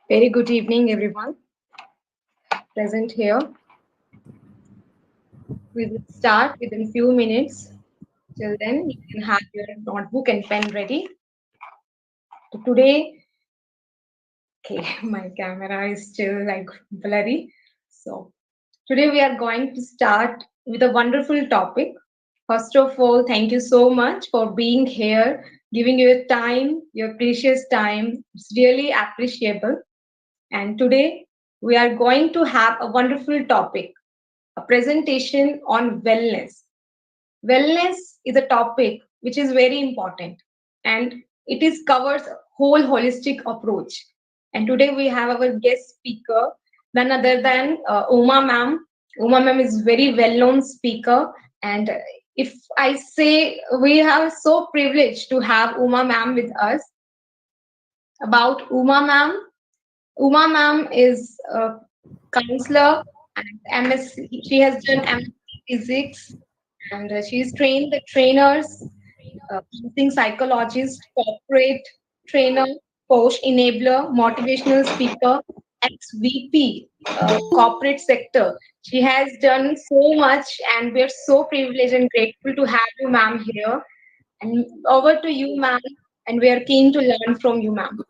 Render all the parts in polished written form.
Very good evening, everyone present here. We will start within few minutes. Till then, you can have your notebook and pen ready. So today, okay, my camera is still like blurry. So today we are going to start with a wonderful topic. First of all, thank you so much for being here, giving your time, your precious time. It's really appreciable. And today we are going to have a wonderful topic, a presentation on wellness. Wellness is a topic which is very important and it is covers whole holistic approach. And today we have our guest speaker, none other than Uma ma'am. Uma ma'am is very well known speaker, and if I say we have so privileged to have Uma ma'am with us. About Uma ma'am, Uma ma'am is a counselor and MSc. She has done MSc Physics and she's trained the trainers, counseling psychologist, corporate trainer, coach, enabler, motivational speaker, ex-VP, corporate sector. She has done so much, and we're so privileged and grateful to have you, ma'am, here. And over to you, ma'am. And we are keen to learn from you, ma'am.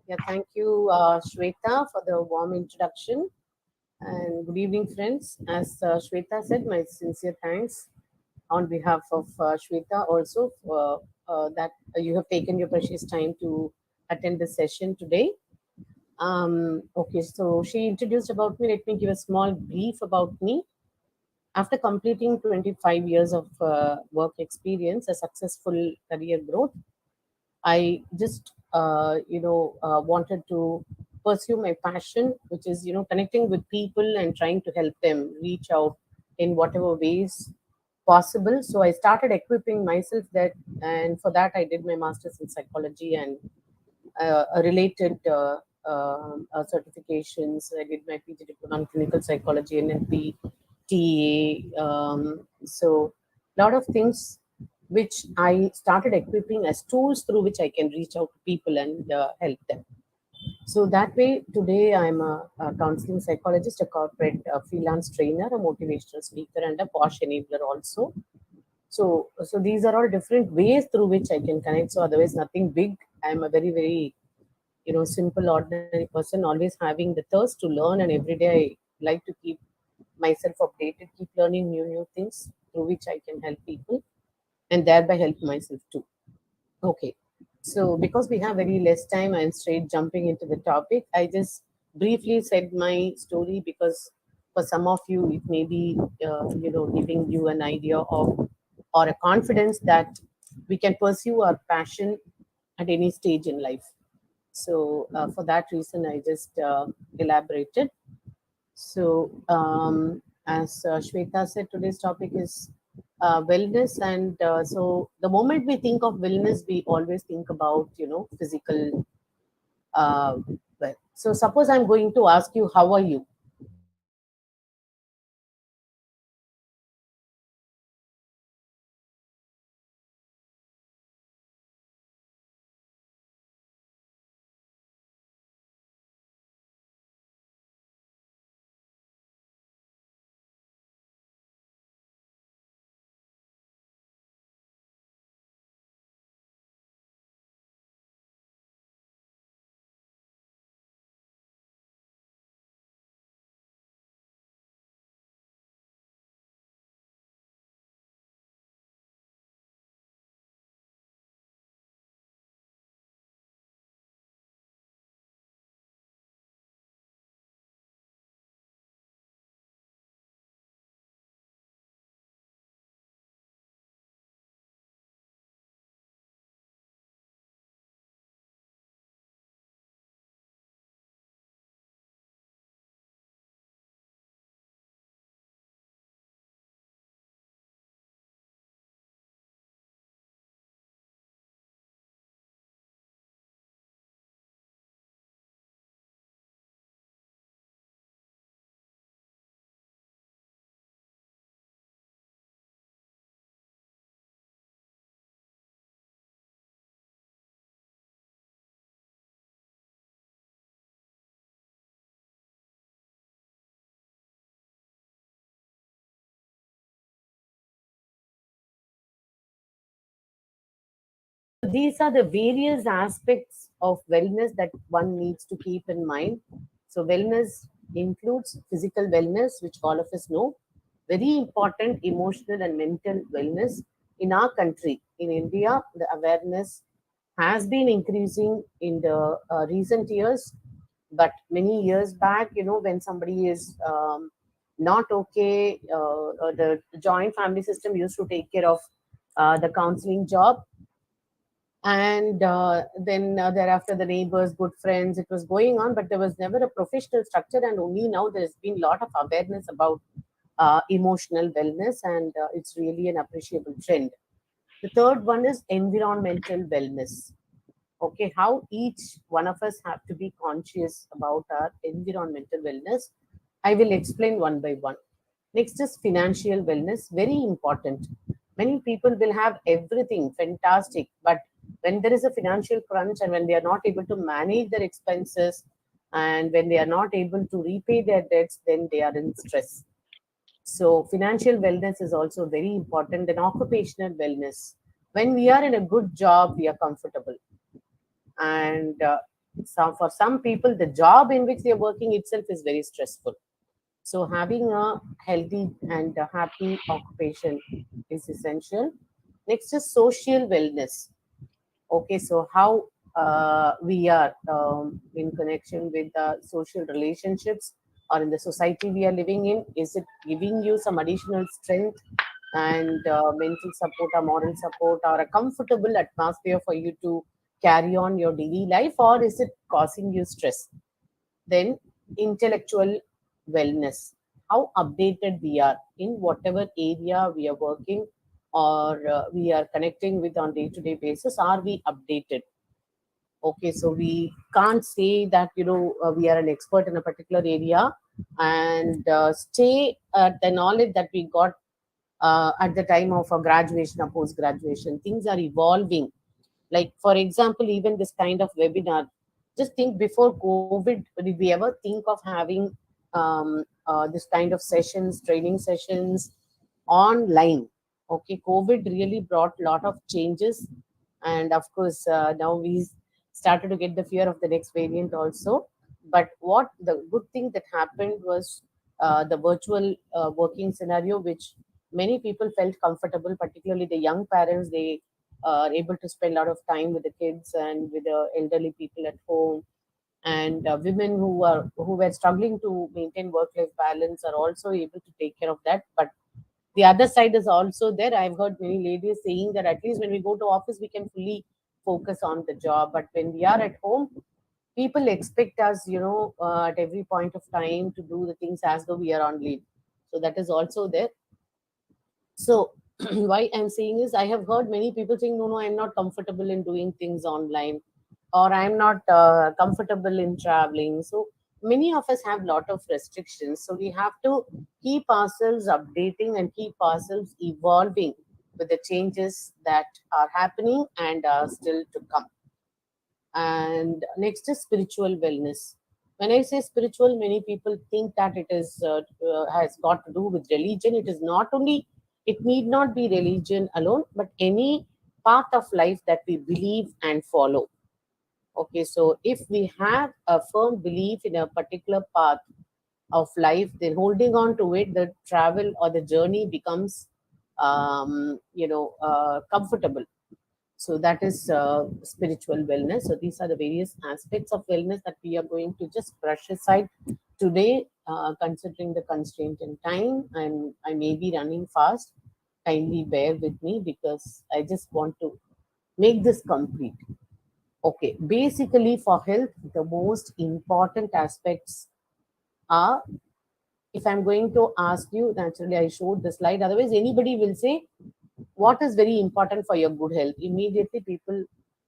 Yeah, thank you, Shweta, for the warm introduction. And good evening, friends. As Shweta said, my sincere thanks on behalf of Shweta also for that you have taken your precious time to attend this session today. Okay, so she introduced about me. Let me give a small brief about me. After completing 25 years of work experience, a successful career growth, I just, wanted to pursue my passion, which is, connecting with people and trying to help them reach out in whatever ways possible. So I started equipping myself that, and for that I did my master's in psychology and a related certifications. I did my PG diploma in clinical psychology, NLP, TA. So a lot of things which I started equipping as tools through which I can reach out to people and help them. So that way, today I'm a counseling psychologist, a corporate freelance trainer, a motivational speaker, and a posh enabler also. So these are all different ways through which I can connect. So otherwise, nothing big. I'm a very, very simple, ordinary person, always having the thirst to learn, and every day I like to keep myself updated, keep learning new things through which I can help people and thereby help myself too. Okay. So because we have very less time, I'm straight jumping into the topic. I just briefly said my story because for some of you, it may be, giving you an idea of or a confidence that we can pursue our passion at any stage in life. So for that reason, I just elaborated. So, as Shweta said, today's topic is wellness, and so the moment we think of wellness, we always think about physical. Well, so suppose I'm going to ask you, how are you? these are the various aspects of wellness that one needs to keep in mind. So, wellness includes physical wellness, which all of us know, very important emotional and mental wellness. In our country, in India, the awareness has been increasing in the recent years. But many years back, when somebody is not okay, the joint family system used to take care of the counseling job, and then thereafter the neighbors, good friends, it was going on, but there was never a professional structure. And only now there's been a lot of awareness about emotional wellness, and it's really an appreciable trend. The third one is environmental wellness. Okay, how each one of us have to be conscious about our environmental wellness. I will explain one by one. Next is financial wellness, very important. Many people will have everything fantastic, but when there is a financial crunch and when they are not able to manage their expenses and when they are not able to repay their debts, then they are in stress. So, financial wellness is also very important. Then, occupational wellness. When we are in a good job, we are comfortable. And for some people, the job in which they are working itself is very stressful. So, having a healthy and a happy occupation is essential. Next is social wellness. Okay, so how we are in connection with the social relationships or in the society we are living in, is it giving you some additional strength and mental support or moral support or a comfortable atmosphere for you to carry on your daily life, or is it causing you stress? Then intellectual wellness, how updated we are in whatever area we are working or we are connecting with on day-to-day basis. Are we updated? Okay, so we can't say that we are an expert in a particular area and stay at the knowledge that we got at the time of a graduation or post graduation. Things are evolving. Like, for example, even this kind of webinar, just think, before COVID, did we ever think of having this kind of sessions, training sessions online? Okay, COVID really brought a lot of changes. And of course, now we started to get the fear of the next variant also. But what the good thing that happened was the virtual working scenario, which many people felt comfortable, particularly the young parents. They are able to spend a lot of time with the kids and with the elderly people at home, and women who were struggling to maintain work life balance are also able to take care of that. But the other side is also there. I've heard many ladies saying that at least when we go to office we can fully focus on the job, but when we are at home, people expect us, at every point of time to do the things as though we are on leave. So that is also there. So, why I'm saying is, I have heard many people saying, no, no, I'm not comfortable in doing things online, or I'm not comfortable in traveling. So, many of us have a lot of restrictions. So, we have to keep ourselves updating and keep ourselves evolving with the changes that are happening and are still to come. And next is spiritual wellness. When I say spiritual, many people think that it is has got to do with religion. It is not only, it need not be religion alone, but any path of life that we believe and follow. Okay, so if we have a firm belief in a particular path of life, then holding on to it, the travel or the journey becomes comfortable. So that is spiritual wellness. So these are the various aspects of wellness that we are going to just brush aside today, considering the constraint in time, and I may be running fast. Kindly bear with me because I just want to make this complete. Okay, basically for health, the most important aspects are, if I'm going to ask you, naturally I showed the slide, otherwise anybody will say, what is very important for your good health? Immediately people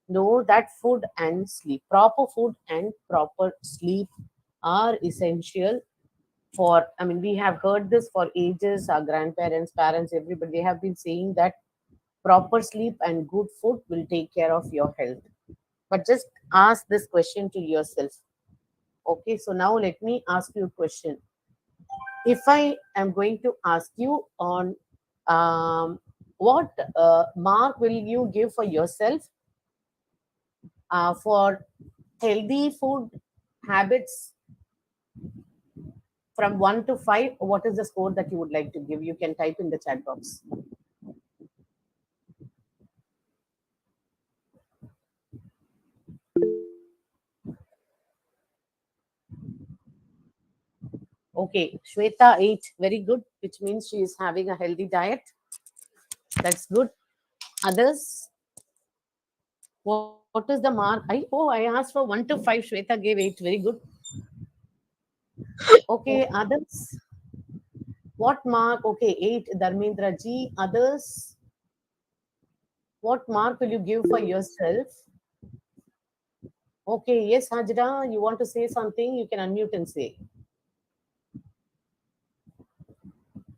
know that food and sleep, proper food and proper sleep are essential for, I mean, we have heard this for ages, our grandparents, parents, everybody, they have been saying that proper sleep and good food will take care of your health. But just ask this question to yourself. Okay, so now let me ask you a question. If I am going to ask you on what mark will you give for yourself For healthy food habits, from 1 to 5, what is the score that you would like to give? You can type in the chat box. Okay, Shweta 8, very good, which means she is having a healthy diet. That's good. Others, what is the mark? I asked for 1 to 5. Shweta gave 8. Very good. Okay, others. What mark? Okay, 8. Dharmendra ji. Others, what mark will you give for yourself? Okay, yes, Hajra, you want to say something? You can unmute and say.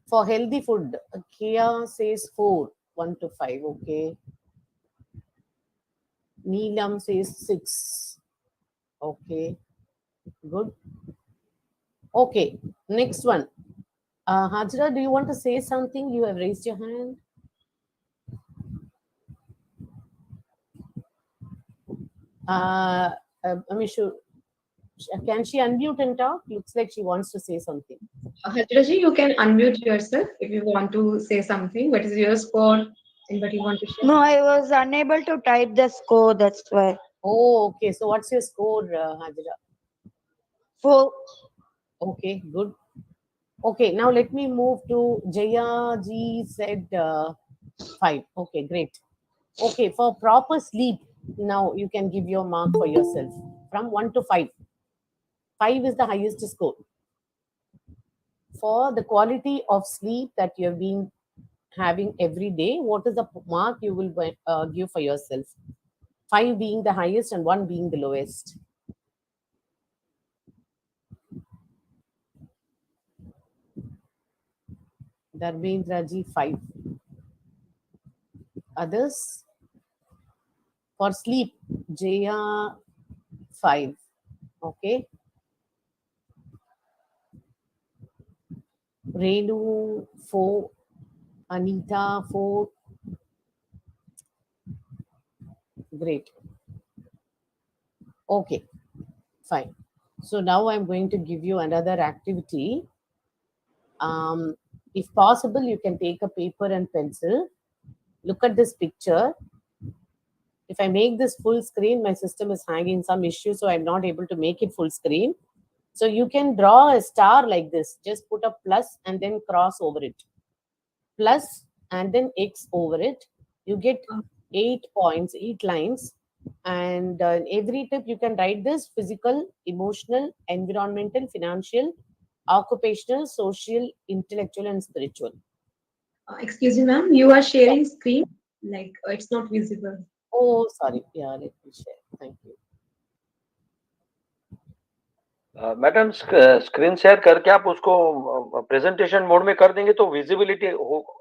For healthy food, Kia says 4, 1 to 5. Okay. Neelam says 6. Okay, good. Okay, next one. Hajra, do you want to say something? You have raised your hand. Uh, Amishu, can she unmute and talk? Looks like she wants to say something. Hajraji, you can unmute yourself if you want to say something. What is your score and what you want to share? No, I was unable to type the score. That's why. Oh, okay. So, what's your score, Hajra? 4. Okay, good. Okay, now let me move to Jaya ji said 5. Okay, great. Okay, for proper sleep, now you can give your mark for yourself from 1 to 5. 5 is the highest score. For the quality of sleep that you have been having every day, what is the mark you will give for yourself? 5 being the highest and 1 being the lowest. Dharmendra ji 5. Others? For sleep, Jaya 5. Okay. Renu 4. Anita 4. Great. Okay, fine. So now I'm going to give you another activity. If possible, you can take a paper and pencil. Look at this picture. If I make this full screen, my system is hanging some issue, so I'm not able to make it full screen. So you can draw a star like this. Just put a plus and then cross over it. Plus and then X over it. You get 8 points, 8 lines. And every tip you can write this: physical, emotional, environmental, financial, occupational, social, intellectual, and spiritual. Excuse me, ma'am, you are sharing screen like it's not visible. Oh, sorry. Yeah, let me share. Thank you. Madam screen share करके आप उसको presentation mode में कर देंगे तो visibility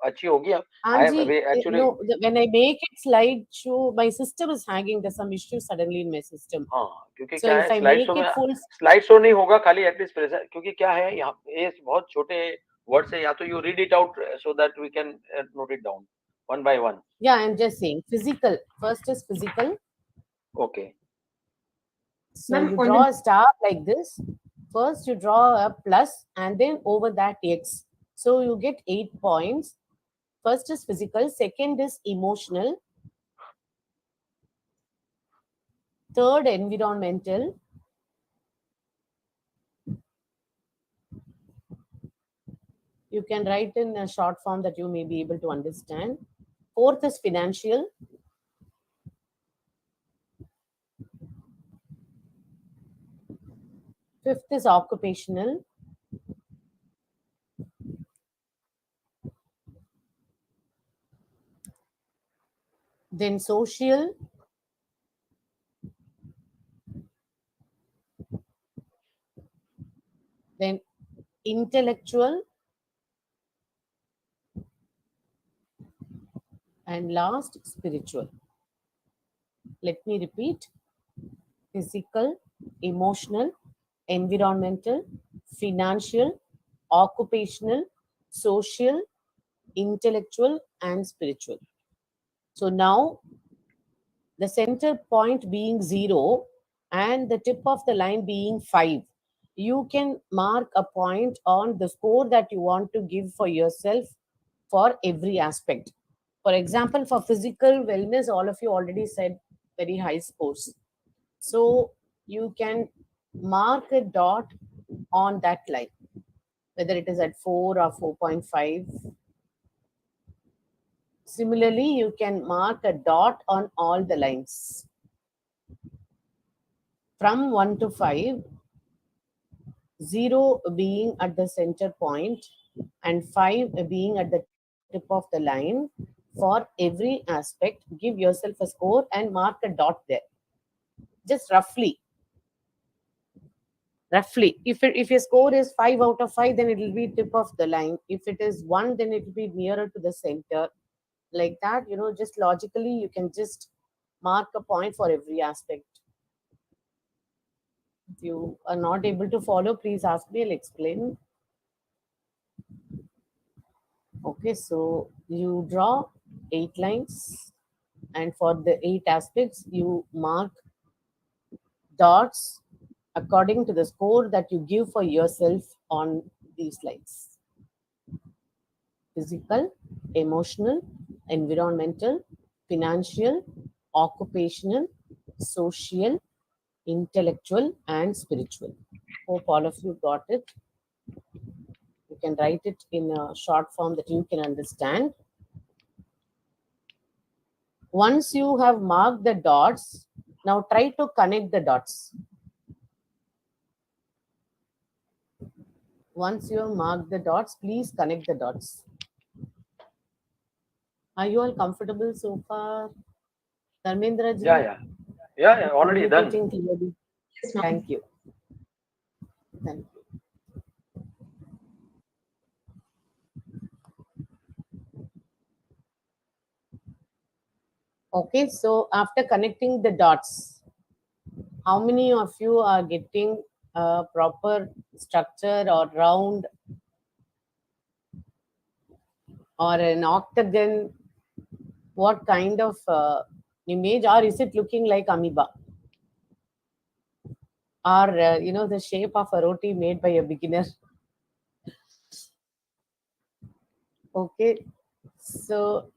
अच्छी होगी. I am Anji, actually no, when I make it slideshow, my system is hanging. There's some issue suddenly in my system. हाँ, क्योंकि So क्या if है I स्लाइड make शो में it full, स्लाइड शो नहीं होगा, खाली at least present, क्योंकि क्या है यहाँ ये बहुत छोटे वर्ड से, या तो you read it out so that we can note it down one by one. yeah, I'm just saying physical. First is physical. Okay. So Ma'am, you on the draw a star like this. First, you draw a plus and then over that X. So you get 8 points. First is physical, second is emotional, third, environmental, you can write in a short form that you may be able to understand. Fourth is financial, fifth is occupational, then social, then intellectual, and last, spiritual. Let me repeat: physical, emotional, environmental, financial, occupational, social, intellectual, and spiritual. So now the center point being 0 and the tip of the line being 5. You can mark a point on the score that you want to give for yourself for every aspect. For example, for physical wellness, all of you already said very high scores. So you can mark a dot on that line, whether it is at 4 or 4.5. Similarly, you can mark a dot on all the lines from 1 to 5, 0 being at the center point and 5 being at the tip of the line. For every aspect, give yourself a score and mark a dot there. Just roughly. If your score is 5 out of 5, then it will be tip of the line. If it is 1, then it will be nearer to the center. Like that, just logically, you can just mark a point for every aspect. If you are not able to follow, please ask me, I'll explain. Okay, so you draw 8 lines, and for the 8 aspects, you mark dots according to the score that you give for yourself on these lines: physical, emotional, environmental, financial, occupational, social, intellectual, and spiritual. Hope all of you got it. You can write it in a short form that you can understand. Once you have marked the dots, now try to connect the dots. Once you have marked the dots, please connect the dots. Are you all comfortable so far? Dharmendra ji, Yeah, yeah, yeah, yeah. Already done. communicating clearly. Yes, ma'am. Thank you. Thank you. Okay, so after connecting the dots, how many of you are getting a proper structure or round or an octagon? What kind of image, or is it looking like amoeba, or the shape of a roti made by a beginner? Okay, so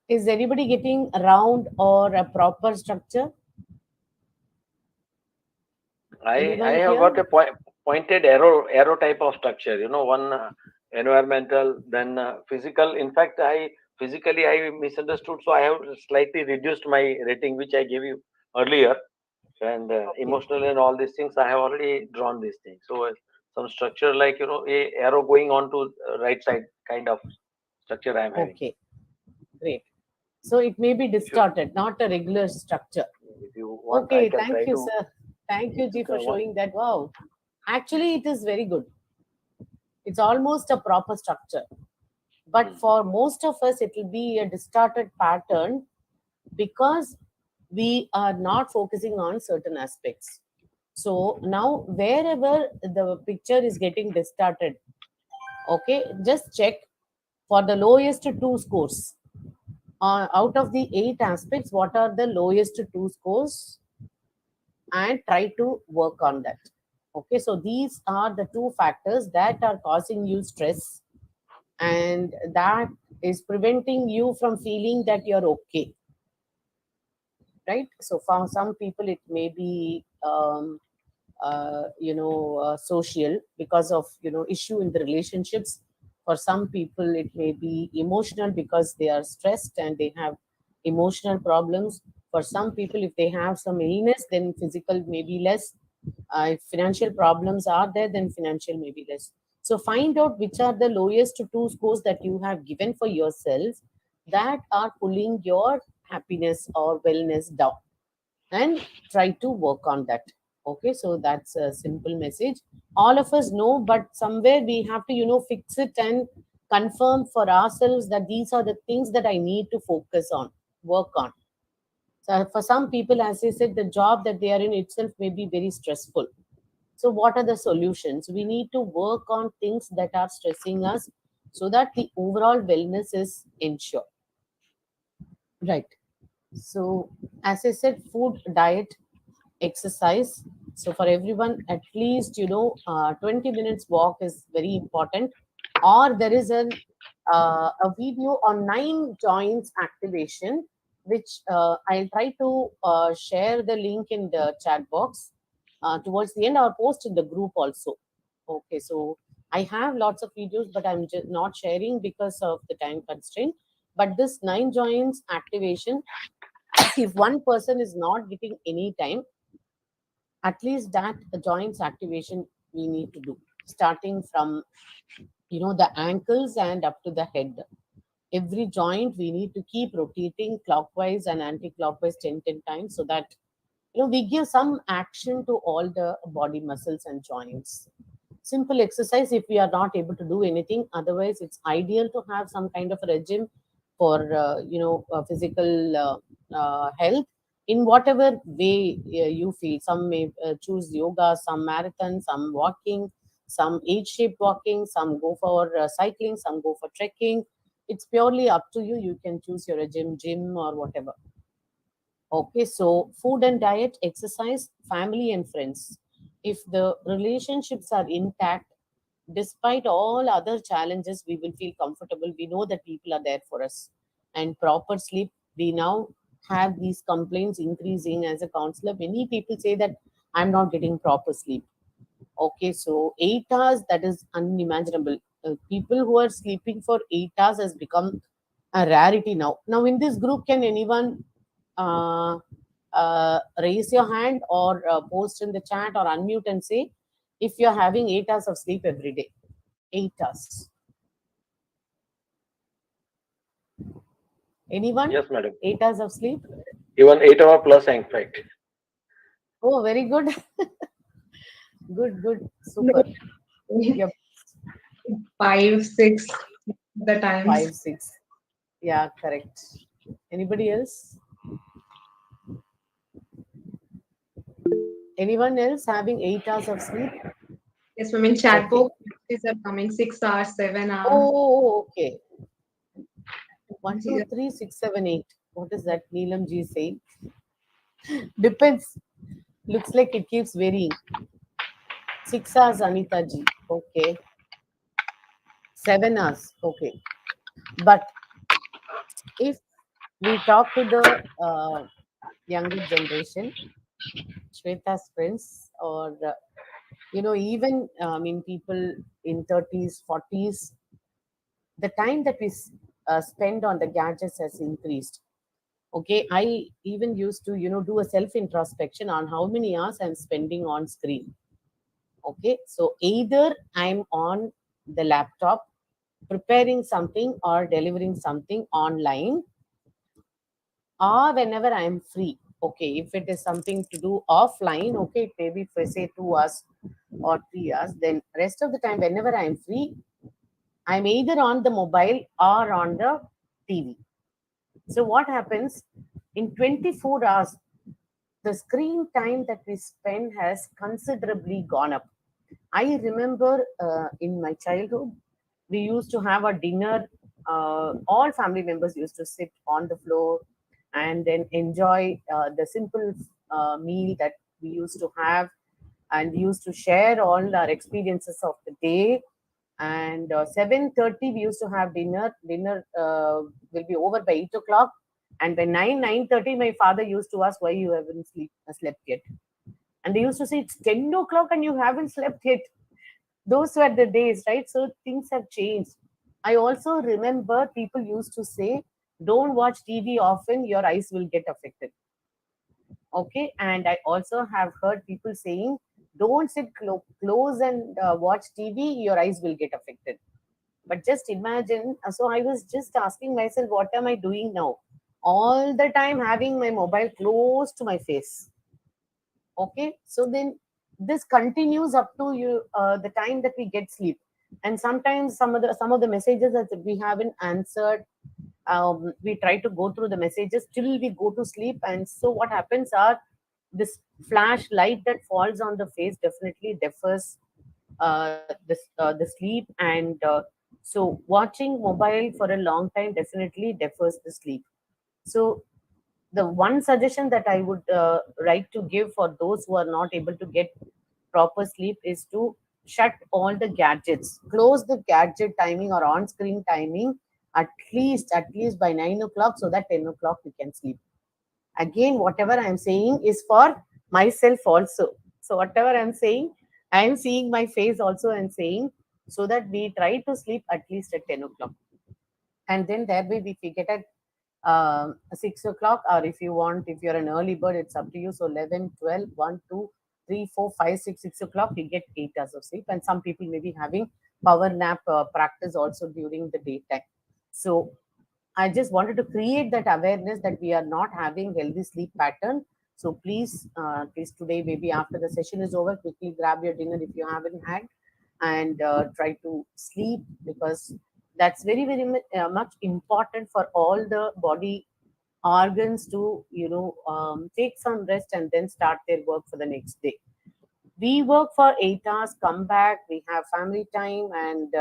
is anybody getting a round or a proper structure? I Anyone have here? got a pointed arrow type of structure. One environmental, then physical. In fact, I misunderstood, so I have slightly reduced my rating, which I gave you earlier. And Okay. emotional and all these things, I have already drawn these things. So some structure like a arrow going on to right side kind of structure I am having. Okay, great. So it may be If you distorted, not a regular structure. if you want, I Okay, can thank try you, to. sir. Thank you, You Ji, for can want. showing that. Wow. Actually, it is very good. It's almost a proper structure. But Hmm. for most of us, it will be a distorted pattern because we are not focusing on certain aspects. So now, wherever the picture is getting distorted, okay, just check for the lowest two scores. Out of the 8 aspects, what are the lowest two scores, and try to work on that. Okay, so these are the two factors that are causing you stress, and that is preventing you from feeling that you're okay, right? So for some people it may be social, because of issue in the relationships. For some people it may be emotional because they are stressed and they have emotional problems. For some people, if they have some illness, then physical may be less. If financial problems are there, then financial may be less. So find out which are the lowest two scores that you have given for yourself that are pulling your happiness or wellness down, and try to work on that. Okay, so that's a simple message. All of us know, but somewhere we have to fix it and confirm for ourselves that these are the things that I need to focus on, work on. So for some people, as I said, the job that they are in itself may be very stressful. So what are the solutions? We need to work on things that are stressing us so that the overall wellness is ensured, right? So, as I said, food, diet, exercise. So, for everyone, at least 20 minutes walk is very important. Or there is a video on 9 joints activation, which I'll try to share the link in the chat box towards the end, or post in the group also. Okay, so I have lots of videos, but I'm just not sharing because of the time constraint. But this 9 joints activation, if one person is not getting any time, at least that joints activation we need to do, starting from the ankles and up to the head. Every joint we need to keep rotating clockwise and anti-clockwise 10 times, so that we give some action to all the body muscles and joints. Simple exercise if we are not able to do anything. Otherwise, it's ideal to have some kind of a regime for physical health in whatever way you feel. Some may choose yoga, some marathon, some walking, some age shaped walking, some go for cycling, some go for trekking. It's purely up to you. You can choose your regime, gym or whatever. Okay, so food and diet, exercise, family and friends. If the relationships are intact, despite all other challenges, we will feel comfortable. We know that people are there for us. And proper sleep, we now have these complaints increasing. As a counselor, many people say that I'm not getting proper sleep. Okay, so 8 hours, that is unimaginable. People who are sleeping for 8 hours has become a rarity now. Now, in this group, can anyone uh, raise your hand or post in the chat or unmute and say if you're having 8 hours of sleep every day? 8 hours. Anyone? Yes, madam. 8 hours of sleep? Even 8 hour plus, in fact. Oh, very good. Good, good. No, Super. Yep. 5, 6 the times. 5, 6. Yeah, correct. Anybody else? Anyone else having 8 hours of sleep? Yes, ma'am. In chat Okay. box, messages are coming 6 hours, 7 hours. Oh, okay. One, two, Yeah. three, six, seven, eight. What is that? Neelam G saying? Depends. Looks like it keeps varying. 6 hours, Anita Ji. Okay. 7 hours. Okay. But if we talk to the younger generation, Shweta's friends, or even people in 30s, 40s, the time that we spend on the gadgets has increased. Okay, I even used to do a self introspection on how many hours I'm spending on screen. Okay, so either I'm on the laptop preparing something or delivering something online, or whenever I'm free. Okay, if it is something to do offline, okay, maybe if I say 2 hours or 3 hours, then rest of the time whenever I'm free, I'm either on the mobile or on the TV. So what happens in 24 hours, the screen time that we spend has considerably gone up. I remember in my childhood, we used to have a dinner. All family members used to sit on the floor and then enjoy the simple meal that we used to have, and we used to share all our experiences of the day. And 7:30 we used to have dinner. Dinner will be over by 8 o'clock, and by 9:30 my father used to ask why you haven't slept yet. And they used to say, it's 10 o'clock and you haven't slept yet. Those were the days, right? So things have changed. I also remember people used to say, don't watch TV often, your eyes will get affected. Okay. And I also have heard people saying, don't sit close and watch TV, your eyes will get affected. But just imagine. So I was just asking myself, what am I doing now? All the time having my mobile close to my face. Okay, so then this continues up to you the time that we get sleep. And sometimes some of the messages that we haven't answered, we try to go through the messages till we go to sleep. And so what happens are, this flash light that falls on the face definitely defers the sleep. And so watching mobile for a long time definitely defers the sleep. So the one suggestion that I would like to give for those who are not able to get proper sleep is to shut all the gadgets, close the gadget timing or on screen timing at least by 9 o'clock, so that 10 o'clock we can sleep. Again, whatever I'm saying is for myself also. So whatever I'm saying, I'm seeing my face also and saying, so that we try to sleep at least at 10 o'clock. And then thereby if we get at 6 o'clock, or if you want, if you're an early bird, it's up to you. So 11, 12, 1, 2, 3, 4, 5, 6, 6 o'clock, you get 8 hours of sleep. And some people may be having power nap practice also during the daytime. So I just wanted to create that awareness that we are not having healthy sleep pattern. So please today, maybe after the session is over, quickly grab your dinner if you haven't had, and try to sleep, because that's very much important for all the body organs to take some rest and then start their work for the next day. We work for 8 hours, come back, we have family time, and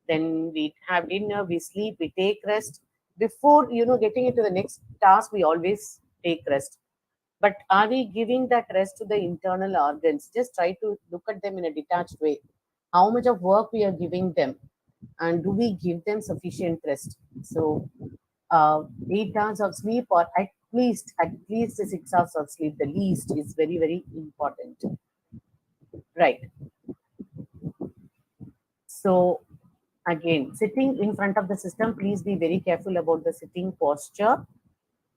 then we have dinner, we sleep, we take rest. Before getting into the next task, we always take rest. But are we giving that rest to the internal organs? Just try to look at them in a detached way. How much of work we are giving them, and do we give them sufficient rest? So, 8 hours of sleep, or at least 6 hours of sleep, the least, is very important. Right. So again, sitting in front of the system, please be very careful about the sitting posture.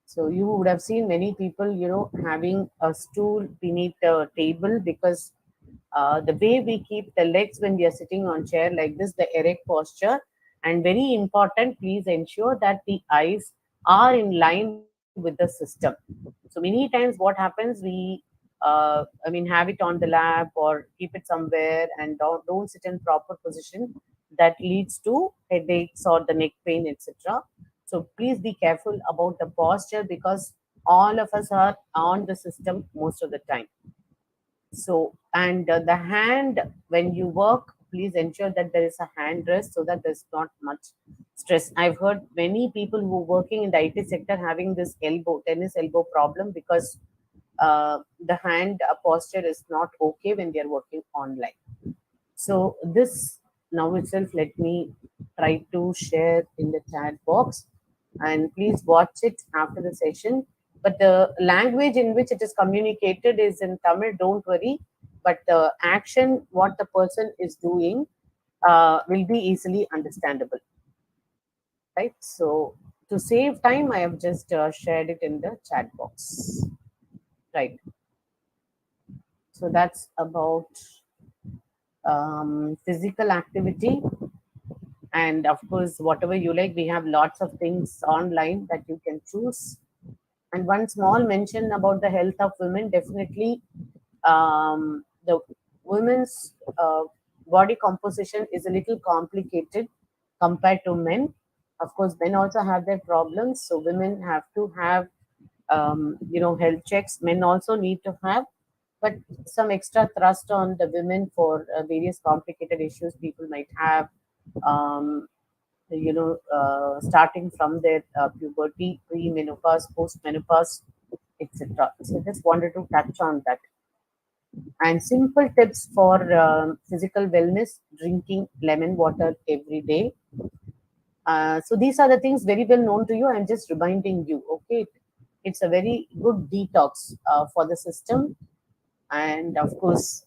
So you would have seen many people, having a stool beneath the table, because the way we keep the legs when we are sitting on chair like this, the erect posture, and very important, please ensure that the eyes are in line with the system. So many times what happens, we have it on the lap or keep it somewhere and don't sit in proper position. That leads to headaches or the neck pain, etc. So please be careful about the posture, because all of us are on the system most of the time. So, and the hand, when you work, please ensure that there is a hand rest so that there's not much stress. I've heard many people who are working in the IT sector having this tennis elbow problem, because the hand posture is not okay when they're working online. So this now itself, let me try to share in the chat box, and please watch it after the session. But the language in which it is communicated is in Tamil, don't worry. But the action, what the person is doing, will be easily understandable, right? So to save time, I have just shared it in the chat box, right? So that's about physical activity. And of course, whatever you like, we have lots of things online that you can choose. And one small mention about the health of women, definitely, the women's body composition is a little complicated compared to men. Of course, men also have their problems, so women have to have health checks. Men also need to have, but some extra thrust on the women for various complicated issues people might have, um, starting from their puberty, pre-menopause, post-menopause, etc. So just wanted to touch on that. And simple tips for physical wellness: drinking lemon water every day. So these are the things very well known to you. I'm just reminding you. Okay, it's a very good detox for the system. And of course,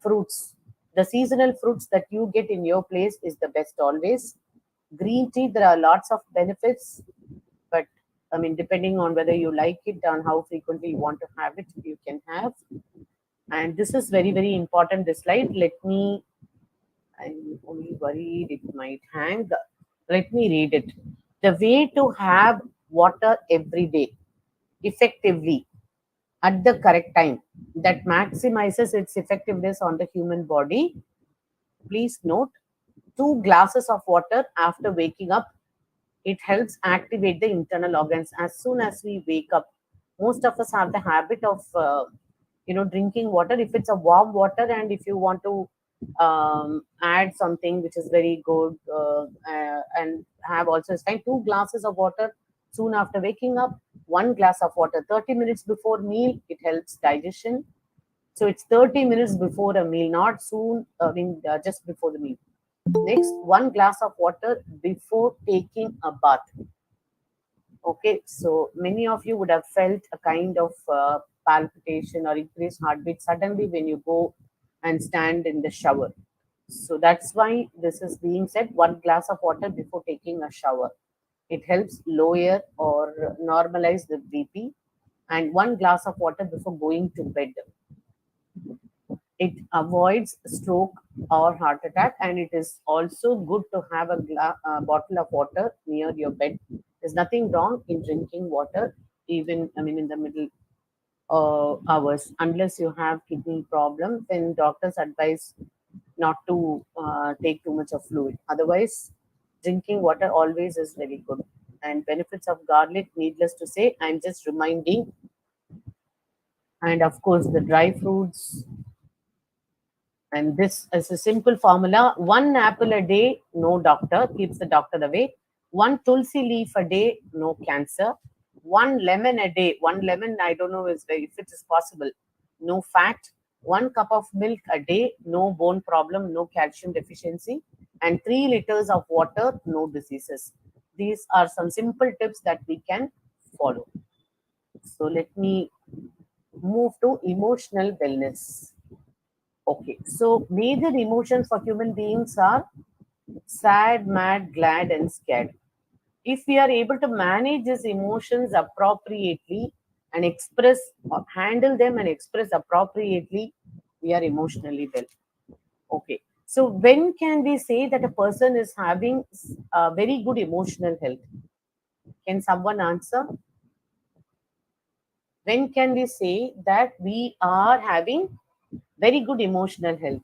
fruits. The seasonal fruits that you get in your place is the best always. Green tea, there are lots of benefits, but depending on whether you like it and how frequently you want to have it, you can have. And this is very important. This slide, I'm only worried it might hang. Let me read it. The way to have water every day effectively at the correct time that maximizes its effectiveness on the human body. Please note, 2 glasses of water after waking up. It helps activate the internal organs as soon as we wake up. Most of us have the habit of drinking water if it's a warm water, and if you want to add something which is very good, and have also, it's fine. 2 glasses of water soon after waking up, one glass of water 30 minutes before meal, it helps digestion. So it's 30 minutes before a meal, not soon, just before the meal. Next, one glass of water before taking a bath. Okay, so many of you would have felt a kind of palpitation or increased heartbeat suddenly when you go and stand in the shower. So that's why this is being said, one glass of water before taking a shower. It helps lower or normalize the BP, and one glass of water before going to bed. It avoids stroke or heart attack, and it is also good to have a bottle of water near your bed. There's nothing wrong in drinking water, even in the middle hours, unless you have kidney problem. Then doctors advise not to take too much of fluid. Otherwise, drinking water always is very good. And benefits of garlic, needless to say, I'm just reminding. And of course, the dry fruits. And this is a simple formula. One apple a day, no doctor, keeps the doctor away. One tulsi leaf a day, no cancer. One lemon a day, one lemon, I don't know if it is possible, no fat. One cup of milk a day, no bone problem, no calcium deficiency. And 3 liters of water, no diseases. These are some simple tips that we can follow. So let me move to emotional wellness. Okay, so major emotions for human beings are sad, mad, glad, and scared. If we are able to manage these emotions appropriately and express or handle them and express appropriately, we are emotionally well. Okay, so when can we say that a person is having a very good emotional health? Can someone answer? When can we say that we are having very good emotional health?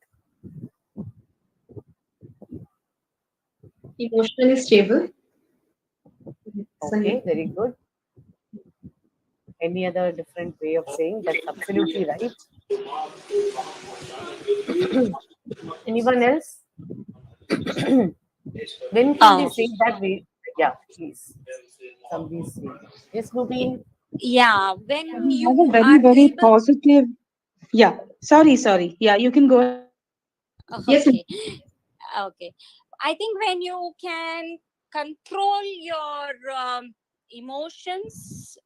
Emotionally stable. Okay, Sandeep. very good. Any other different way of saying that's absolutely right? Anyone else? When can we Oh, say that we, yeah, please. Somebody say. Yes, Nubin. yeah. Can When we have a you very, are very able, positive? Yeah. Sorry. Yeah, you can go ahead. Yes, okay, okay. I think when you can control your emotions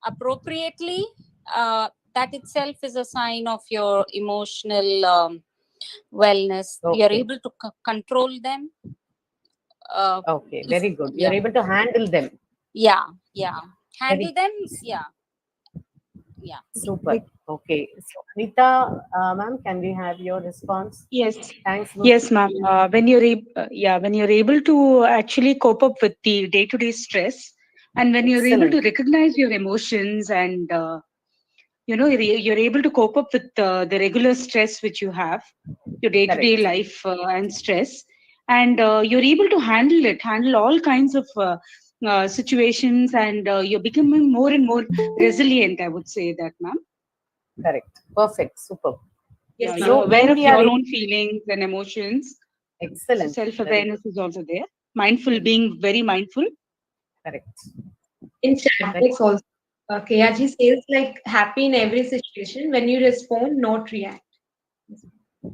appropriately, that itself is a sign of your emotional wellness. You're Okay. able to control them. Uh, Okay. if Very good. You're yeah, able to handle them. yeah, handle Very them. Yeah, yeah. super. Okay. So, Anita, ma'am, can we have your response? Yes. Thanks, Nubin. Yes, ma'am. When you're able to actually cope up with the day-to-day stress, and when you're able to Excellent. recognize your emotions, and you're able to cope up with the regular stress which you have, your day-to-day Correct. life and stress, and you're able to handle all kinds of situations, and you're becoming more and more resilient. I would say that, ma'am. Correct. Perfect. Super. Yeah, yes, you're ma'am. So, aware when of we are your able, own feelings and emotions. So excellent. Very good. self-awareness is also there. Mindful, Very good. being very mindful. Correct. In chat Very box also, Kayaji says like happy in every situation when you respond, not react.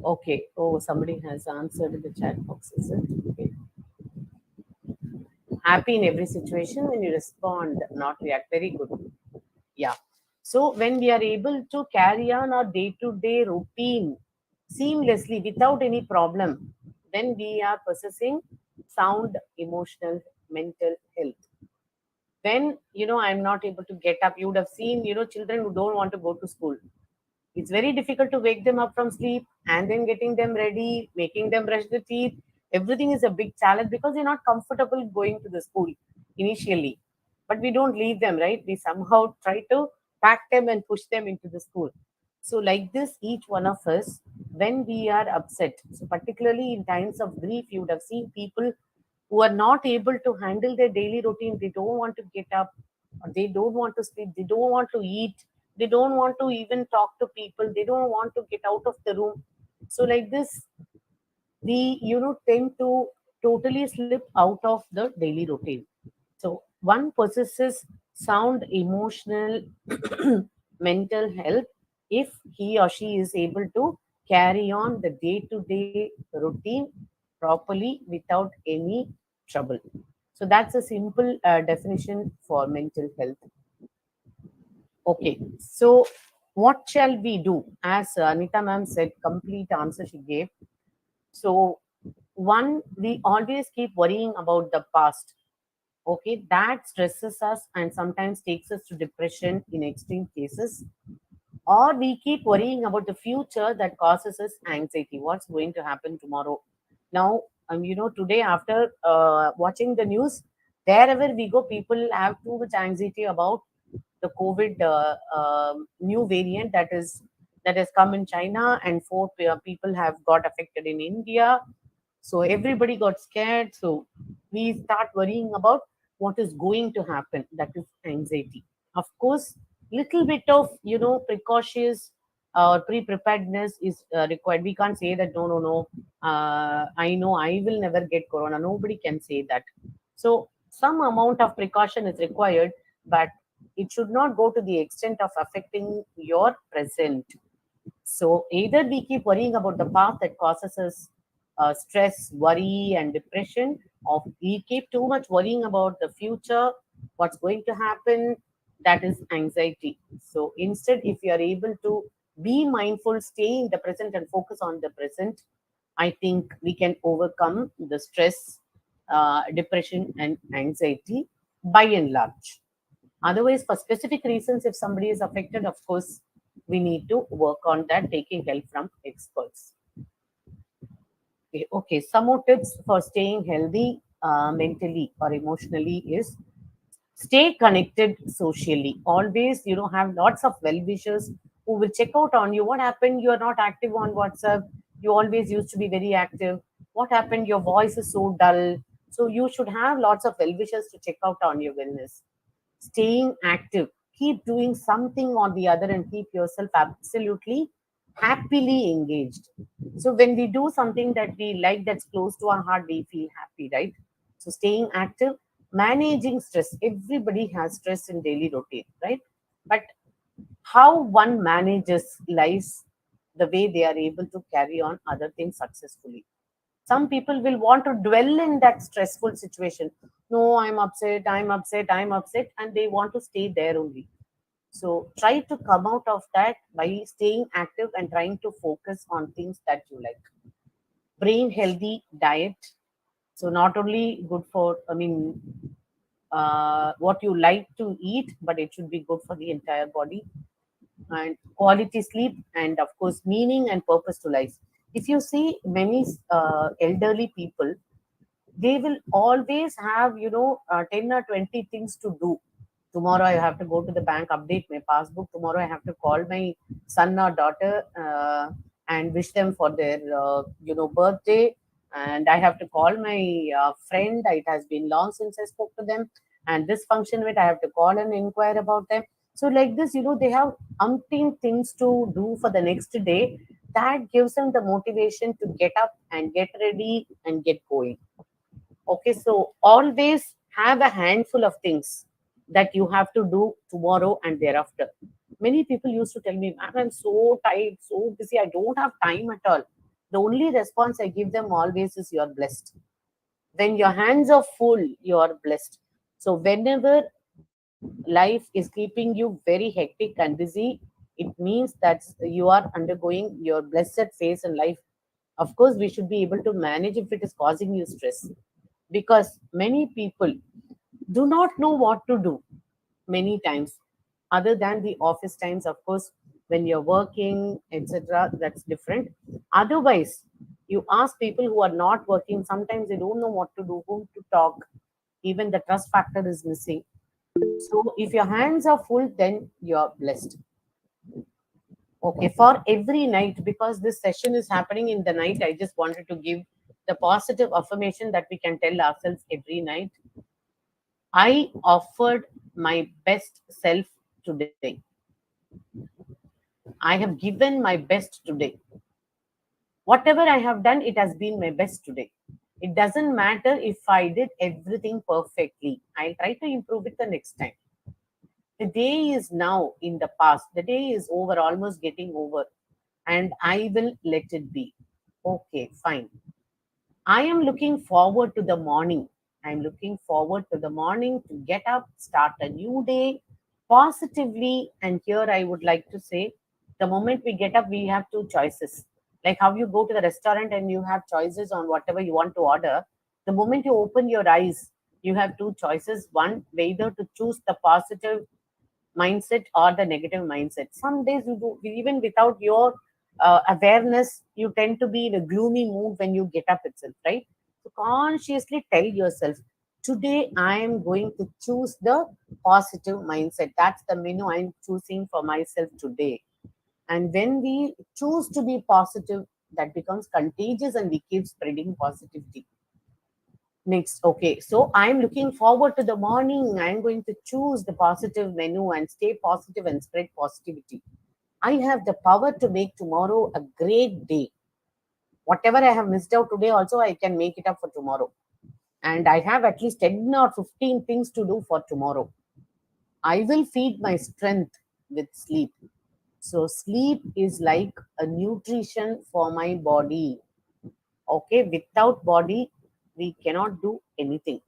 okay. Oh, somebody has answered in the chat box, is it? Okay. Happy in every situation when you respond, not react. Very good. Yeah. So when we are able to carry on our day-to-day routine seamlessly without any problem, then we are possessing sound emotional mental health. When I'm not able to get up, you would have seen children who don't want to go to school. It's very difficult to wake them up from sleep and then getting them ready, making them brush their teeth. Everything is a big challenge because they're not comfortable going to the school initially. But we don't leave them, right? We somehow try to pack them and push them into the school. So, like this, each one of us, when we are upset, so particularly in times of grief, you would have seen people who are not able to handle their daily routine. They don't want to get up, or they don't want to sleep, they don't want to eat, they don't want to even talk to people, they don't want to get out of the room. So like this, we tend to totally slip out of the daily routine. So one possesses sound emotional mental health if he or she is able to carry on the day to day routine properly without any trouble. So that's a simple definition for mental health. Okay, so what shall we do? As Anita ma'am said, complete answer she gave. So, one, we always keep worrying about the past. Okay, that stresses us and sometimes takes us to depression in extreme cases. Or we keep worrying about the future that causes us anxiety. What's going to happen tomorrow? Now, today after watching the news, wherever we go, people have too much anxiety about the COVID new variant that has come in China, and four people have got affected in India. So everybody got scared. So we start worrying about what is going to happen. That is anxiety. Of course, little bit of precautious or pre-preparedness is required. We can't say that no. I know I will never get corona. Nobody can say that. So some amount of precaution is required, but it should not go to the extent of affecting your present. So either we keep worrying about the past that causes us stress, worry, and depression, or we keep too much worrying about the future, what's going to happen. That is anxiety. So instead, if you are able to be mindful, stay in the present, and focus on the present, I think we can overcome the stress, depression, and anxiety by and large. Otherwise, for specific reasons, if somebody is affected, of course, we need to work on that, taking help from experts. Okay. Some more tips for staying healthy mentally or emotionally is stay connected socially. Always, have lots of well wishers who will check out on you. What happened? You are not active on WhatsApp. You always used to be very active. What happened? Your voice is so dull. So you should have lots of well wishers to check out on your wellness. Staying active, keep doing something or the other and keep yourself absolutely happily engaged. So when we do something that we like, that's close to our heart, we feel happy, right? So staying active, managing stress. Everybody has stress in daily routine, right? But how one manages lives, the way they are able to carry on other things successfully. Some people will want to dwell in that stressful situation. No, I'm upset, and they want to stay there only. So try to come out of that by staying active and trying to focus on things that you like. Brain healthy diet. So not only good for, what you like to eat, but it should be good for the entire body. And quality sleep, and of course meaning and purpose to life. If you see many elderly people, they will always have 10 or 20 things to do. Tomorrow I have to go to the bank, update my passbook. Tomorrow I have to call my son or daughter and wish them for their birthday. And I have to call my friend. It has been long since I spoke to them, and this function with I have to call and inquire about them. So like this, they have umpteen things to do for the next day. That gives them the motivation to get up and get ready and get going. Okay, so always have a handful of things that you have to do tomorrow and thereafter. Many people used to tell me, "Ma'am, I'm so tired, so busy, I don't have time at all." The only response I give them always is, "You're blessed." When your hands are full, you are blessed. So, whenever life is keeping you very hectic and busy, it means that you are undergoing your blessed phase in life. Of course, we should be able to manage if it is causing you stress, because many people do not know what to do many times, other than the office times. Of course, when you're working, etc., that's different. Otherwise, you ask people who are not working, sometimes they don't know what to do, whom to talk. Even the trust factor is missing. So if your hands are full, then you're blessed. Okay, for every night, because this session is happening in the night, I just wanted to give the positive affirmation that we can tell ourselves every night. I offered my best self today. I have given my best today. Whatever I have done, it has been my best today. It doesn't matter if I did everything perfectly. I'll try to improve it the next time. The day is now in the past. The day is over, almost getting over, and I will let it be. Okay, fine. I am looking forward to the morning. I'm looking forward to the morning to get up, start a new day positively. And here I would like to say the moment we get up, we have two choices. Like how you go to the restaurant and you have choices on whatever you want to order. The moment you open your eyes, you have two choices. One, whether to choose the positive mindset or the negative mindset. Some days you do, even without your awareness, you tend to be in a gloomy mood when you get up itself, right? So consciously tell yourself, today I am going to choose the positive mindset. That's the menu I'm choosing for myself today. And when we choose to be positive, that becomes contagious and we keep spreading positivity. Next, okay, so I'm looking forward to the morning. I'm going to choose the positive menu and stay positive and spread positivity. I have the power to make tomorrow a great day. Whatever I have missed out today, also I can make it up for tomorrow. And I have at least 10 or 15 things to do for tomorrow. I will feed my strength with sleep. So, sleep is like a nutrition for my body. Okay, without body, we cannot do anything.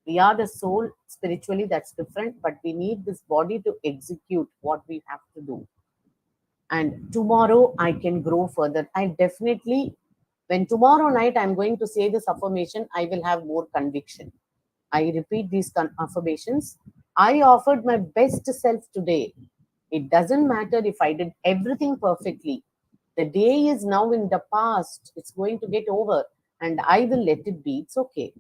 We are the soul spiritually, that's different, but we need this body to execute what we have to do. And tomorrow I can grow further. I definitely, when tomorrow night I'm going to say this affirmation, I will have more conviction. I repeat these affirmations. I offered my best self today. It doesn't matter if I did everything perfectly. The day is now in the past. It's going to get over and I will let it be. It's okay.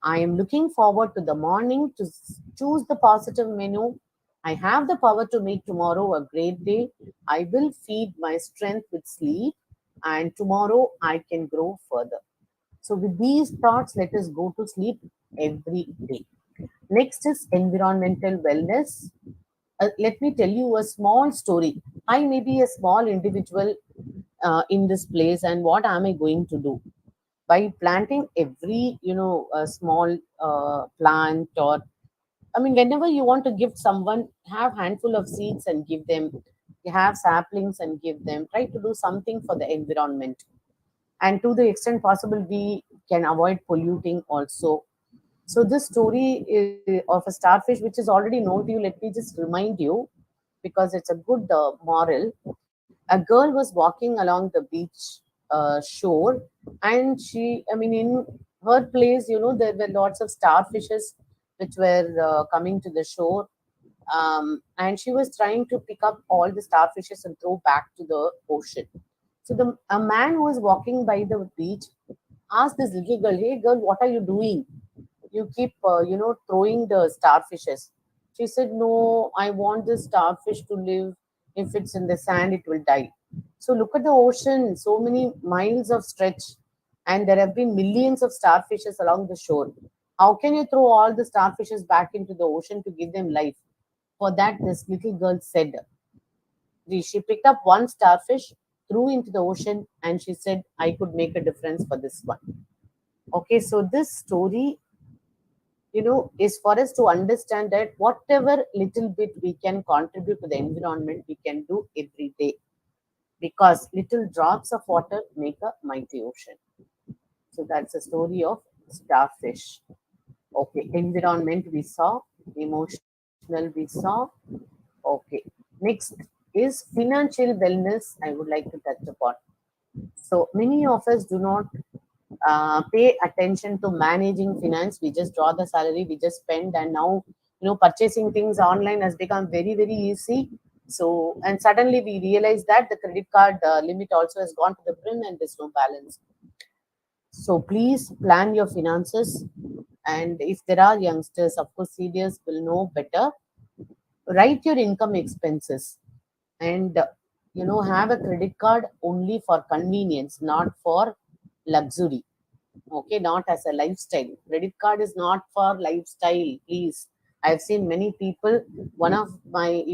I am looking forward to the morning to choose the positive menu. I have the power to make tomorrow a great day. I will feed my strength with sleep, and tomorrow I can grow further. So, with these thoughts, let us go to sleep every day. Next is environmental wellness. Let me tell you a small story. I may be a small individual in this place, and what am I going to do? By planting every a small plant, or I mean whenever you want to give someone, have handful of seeds and give them. You have saplings and give them. Try to do something for the environment, and to the extent possible we can avoid polluting also. So this story of a starfish which is already known to you, let me just remind you, because it's a good moral. A girl was walking along the beach shore, and I mean, in her place, there were lots of starfishes which were coming to the shore. And she was trying to pick up all the starfishes and throw back to the ocean. So a man who was walking by the beach asked this little girl, "Hey girl, what are you doing? You keep throwing the starfishes." She said, "No, I want this starfish to live. If it's in the sand it will die." So look at the ocean, so many miles of stretch, and there have been millions of starfishes along the shore. How can you throw all the starfishes back into the ocean to give them life? For that, this little girl said, she picked up one starfish, threw into the ocean, and she said, "I could make a difference for this one." Okay, so this story, is for us to understand that whatever little bit we can contribute to the environment, we can do every day, because little drops of water make a mighty ocean. So that's a story of starfish. Okay, environment we saw, emotional we saw. Okay, next is financial wellness. I would like to touch upon. So many of us do not pay attention to managing finance. We just draw the salary, we just spend, and now purchasing things online has become very very easy. So, and suddenly we realize that the credit card limit also has gone to the brim and there's no balance. So please plan your finances. And if there are youngsters, of course seniors will know better. Write your income expenses, and have a credit card only for convenience, not for luxury. Okay, not as a lifestyle. Credit card is not for lifestyle, please. I've seen many people. One of my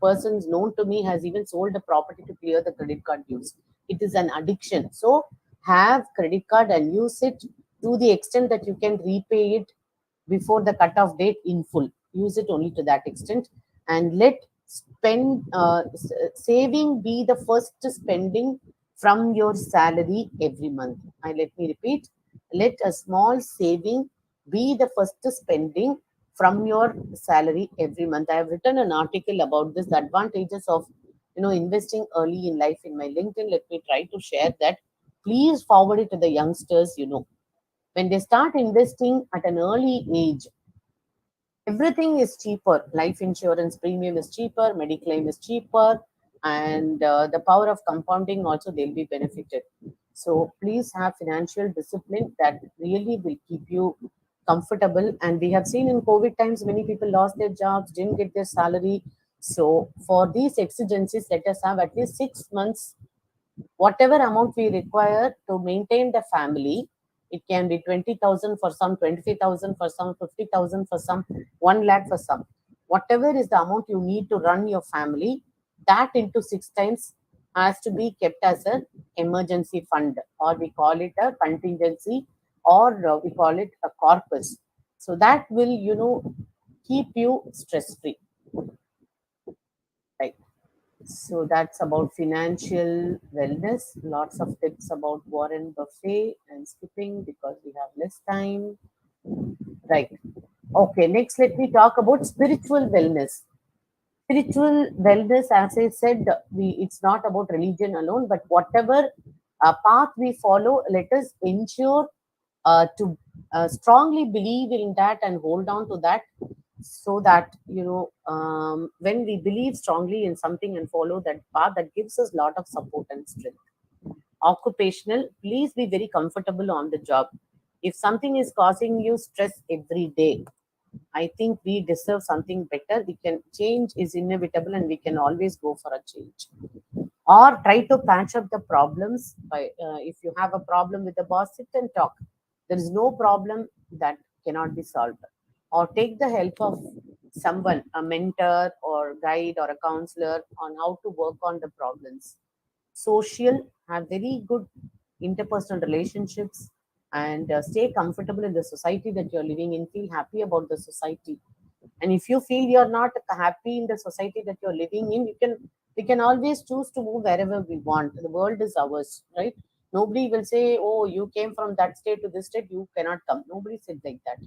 persons known to me has even sold a property to clear the credit card dues. It is an addiction. So have credit card and use it to the extent that you can repay it before the cutoff date in full. Use it only to that extent, and let saving be the first spending from your salary every month. And let me repeat, let a small saving be the first spending from your salary every month. I have written an article about this, the advantages of investing early in life in my LinkedIn. Let me try to share that. Please forward it to the youngsters. When they start investing at an early age, everything is cheaper. Life insurance premium is cheaper, mediclaim is cheaper, and the power of compounding also, they'll be benefited. So please have financial discipline that really will keep you comfortable. And we have seen in COVID times, many people lost their jobs, didn't get their salary. So for these exigencies, let us have at least 6 months, whatever amount we require to maintain the family. It can be 20,000 for some, 25,000 for some, 50,000 for some, 1 lakh for some. Whatever is the amount you need to run your family, that into 6 times has to be kept as an emergency fund, or we call it a contingency, or we call it a corpus. So that will, keep you stress free. Right. So that's about financial wellness. Lots of tips about Warren Buffett and skipping because we have less time. Right. Okay. Next, let me talk about spiritual wellness. Spiritual wellness, as I said, it's not about religion alone, but whatever path we follow, let us ensure to strongly believe in that and hold on to that, so that when we believe strongly in something and follow that path, that gives us a lot of support and strength. Occupational, please be very comfortable on the job. If something is causing you stress every day, I think we deserve something better. We can change is inevitable, and we can always go for a change, or try to patch up the problems by if you have a problem with the boss, sit and talk. There is no problem that cannot be solved. Or take the help of someone, a mentor or guide or a counselor, on how to work on the problems. Social, have very good interpersonal relationships, and stay comfortable in the society that you're living in. Feel happy about the society. And if you feel you're not happy in the society that you're living in, we can always choose to move wherever we want. The world is ours, right? Nobody will say, oh, you came from that state to this state, you cannot come. Nobody said like that.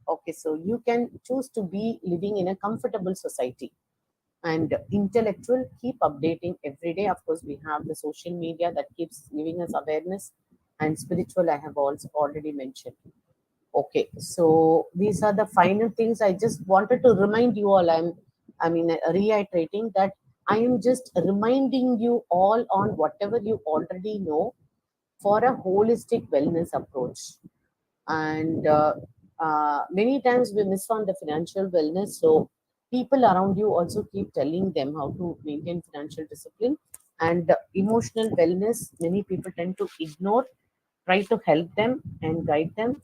Okay, so you can choose to be living in a comfortable society. And intellectual, keep updating every day. Of course, we have the social media that keeps giving us awareness. And spiritual, I have also already mentioned. Okay, so these are the final things. I just wanted to remind you all. Reiterating that I am just reminding you all on whatever you already know for a holistic wellness approach. And many times we miss on the financial wellness. So people around you also keep telling them how to maintain financial discipline. And emotional wellness, many people tend to ignore. Try to help them and guide them.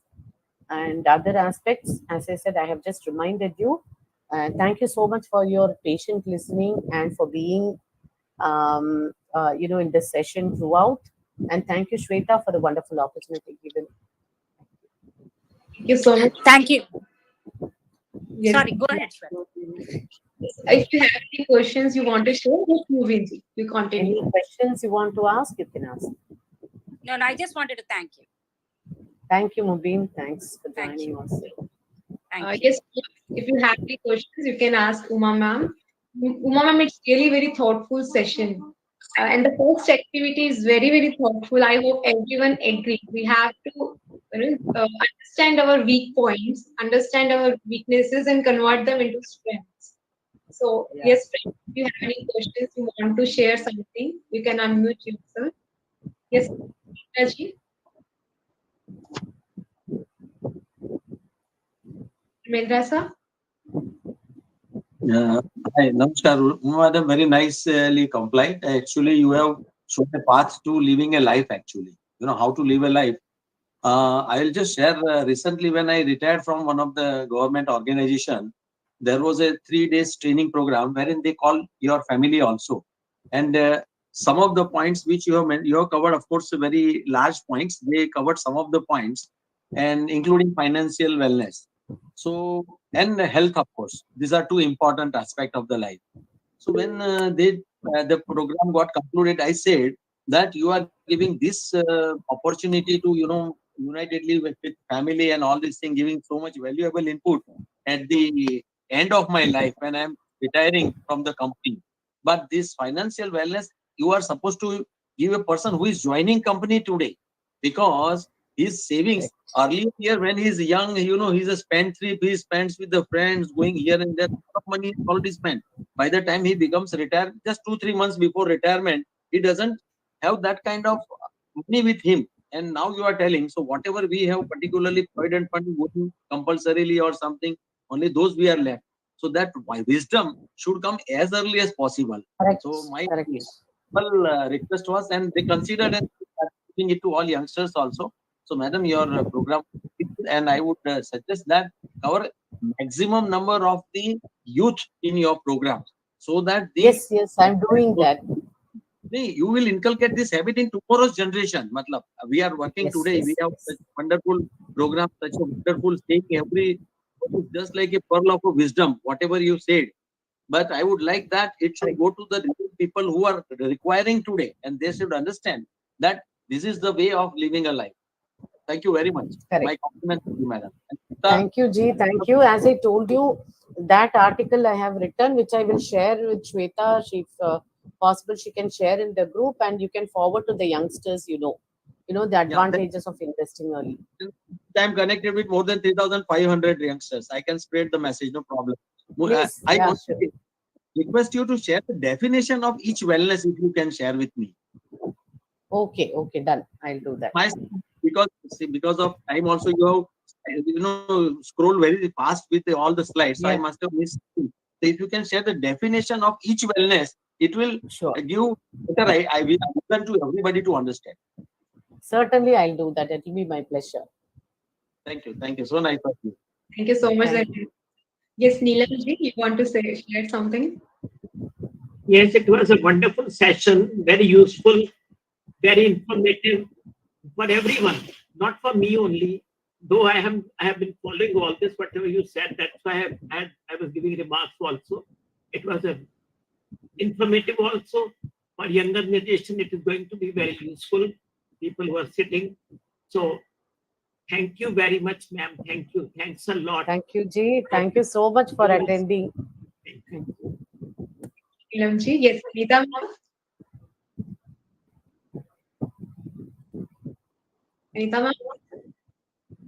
And other aspects, as I said, I have just reminded you. Thank you so much for your patient listening and for being in this session throughout. And thank you, Shweta, for the wonderful opportunity given. Thank you so much. Thank you. Yes. Sorry, go ahead, Shweta. If you have any questions you want to share, just move in. You continue. Any questions you want to ask, you can ask. No, I just wanted to thank you. Thank you, Mubin. Thanks for Thank joining you. also. Thank you. Yes, if you have any questions, you can ask Uma ma'am. Uma ma'am, it's really very thoughtful session. And the first activity is very, very thoughtful. I hope everyone agree. We have to understand our weak points, understand our weaknesses, and convert them into strengths. So, Yeah. yes, friends, if you have any questions, you want to share something, you can unmute yourself. Yes, Raji? Mendra sir? Hi, Namaskar. Madam, very nicely complied. Actually, you have shown a path to living a life, actually. You know how to live a life. I will just share recently when I retired from one of the government organization, there was a 3 days training program wherein they call your family also. And some of the points which you have covered, of course, very large points. They covered some of the points, and including financial wellness. So, and health, of course. These are two important aspects of the life. So when the program got concluded, I said that you are giving this opportunity to unitedly with family and all these things, giving so much valuable input at the end of my life when I'm retiring from the company. But this financial wellness, you are supposed to give a person who is joining company today, because his savings Correct. earlier year when he's young, he's a spendthrift, he spends with the friends, going here and there, lot of money is already spent. By the time he becomes retired, just 2 3 months before retirement, he doesn't have that kind of money with him. And now you are telling, so whatever we have, particularly provident fund going compulsorily or something, only those we are left. So that wisdom should come as early as possible. Correct. So my Correct. simple request was, and they considered and giving it to all youngsters also. So, madam, your program, and I would suggest that cover maximum number of the youth in your program, so that Yes, yes, I'm doing that. you will inculcate this habit in tomorrow's generation. Matlab, we are working Yes, today. We yes, have such yes. wonderful program, such a wonderful thing. Every just like a pearl of a wisdom, whatever you said. But I would like that it should Correct. go to the real people who are requiring today, and they should understand that this is the way of living a life. Thank you very much. Correct. My compliments to you, madam. And Shweta, Thank you, G. Thank you. As I told you, that article I have written, which I will share with Shweta, she, if possible, she can share in the group, and you can forward to the youngsters. The yeah, then advantages of investing early. I'm connected with more than 3,500 youngsters. I can spread the message, no problem. Yes, I yeah, only sure. request you to share the definition of each wellness if you can share with me. Okay, okay, done. I'll do that. My because see, because of time also you have scroll very fast with all the slides, so I Yeah, must have missed things. So if you can share the definition of each wellness, it will sure. give better I will understand to everybody to understand. Certainly, I'll do that. It will be my pleasure. Thank you, so nice of you. Thank you so much. Thank you. Yes, Neelamji, you want to say share something? Yes, it was a wonderful session, very useful, very informative for everyone, not for me only. Though I have been following all this, whatever you said, that's why I was giving remarks also. It was a informative also for younger generation. It is going to be very useful. People who are sitting. So thank you very much, ma'am. Thank you. Thanks a lot. Thank you, G. Thank you so much for attending. Thank you. Neelamji, yes, Anita ma'am. Anita ma'am.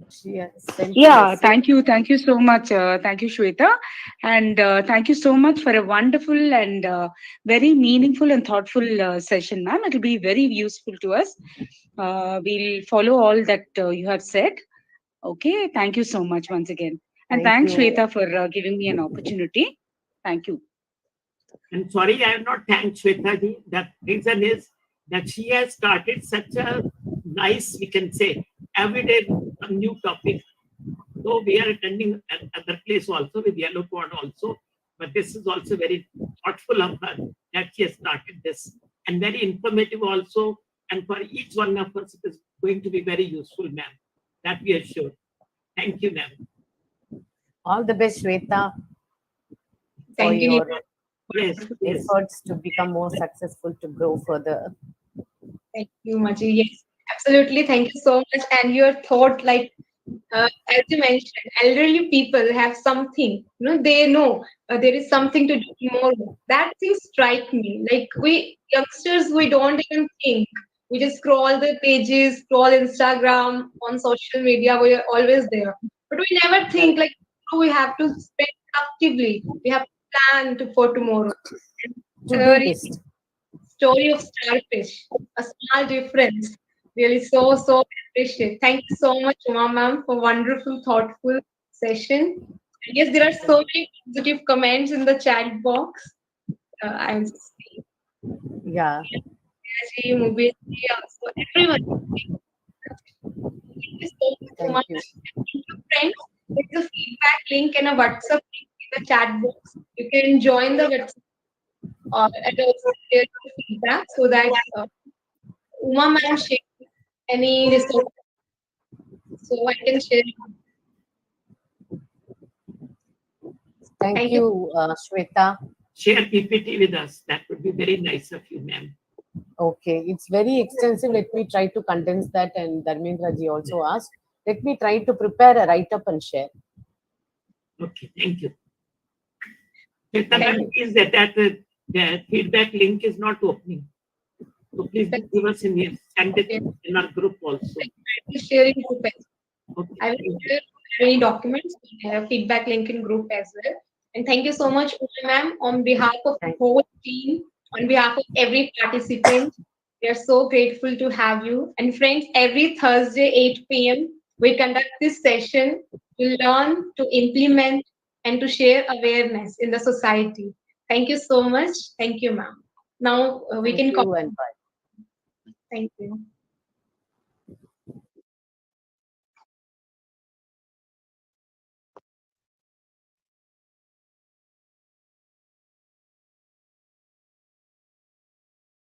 She has sent a Yeah, message. thank you so much. Thank you, Shweta. And thank you so much for a wonderful and very meaningful and thoughtful session, ma'am. It will be very useful to us. We'll follow all that you have said. Okay, thank you so much once again. And Thank thanks, you. Shweta, for giving me an opportunity. Thank you. And sorry, I have not thanked Shweta ji. The reason is that she has started such a nice, we can say, everyday some new topic. So we are attending other place also with Yellow Quad also. But this is also very thoughtful of her that she has started this and very informative also. And for each one of us, it is going to be very useful, ma'am. That we are sure. Thank you, ma'am. All the best, Shweta, for Thank you, your Neelam. Yes, yes. efforts to become more successful, to grow further. Thank you, Maji. Yes, absolutely. Thank you so much. And your thought, like as you mentioned, elderly people have something. They know there is something to do tomorrow. That thing strike me. Like we youngsters, we don't even think. We just scroll the pages, scroll Instagram on social media. We are always there, but we never think Correct. like we have to spend actively. We have to plan for tomorrow. To Uh, do list. Story of starfish, a small difference. Really so appreciate. Thank you so much, Uma ma'am, for wonderful, thoughtful session. Yes, there are so many positive comments in the chat box. I'm just seeing Yeah. Mubi, also everyone. Thank you so much, Uma. Thank you. Thank you, friends. There's a feedback link and a WhatsApp link in the chat box. You can join the WhatsApp and also share your feedback so that Uma ma'am share any resource so I can share. Thank Thank you. you, Shweta. Share PPT with us. That would be very nice of you, ma'am. Okay, it's very extensive. Let me try to condense that. And Dharmendra ji also asked. Let me try to prepare a write up and share. Okay, thank you. Shweta, Thank ma'am, you. please the feedback link is not opening. So please give us send it in our group also. I will share in group as well. Okay. I will share any documents, feedback link in group as well. And thank you so much, Uma ma'am, on behalf of the Thank whole team, on behalf of every participant. We are so grateful to have you. And friends, every Thursday, 8 p.m., we conduct this session to learn, to implement, and to share awareness in the society. Thank you so much. Thank you, ma'am. Now we Thank can call. you and bye. Thank you.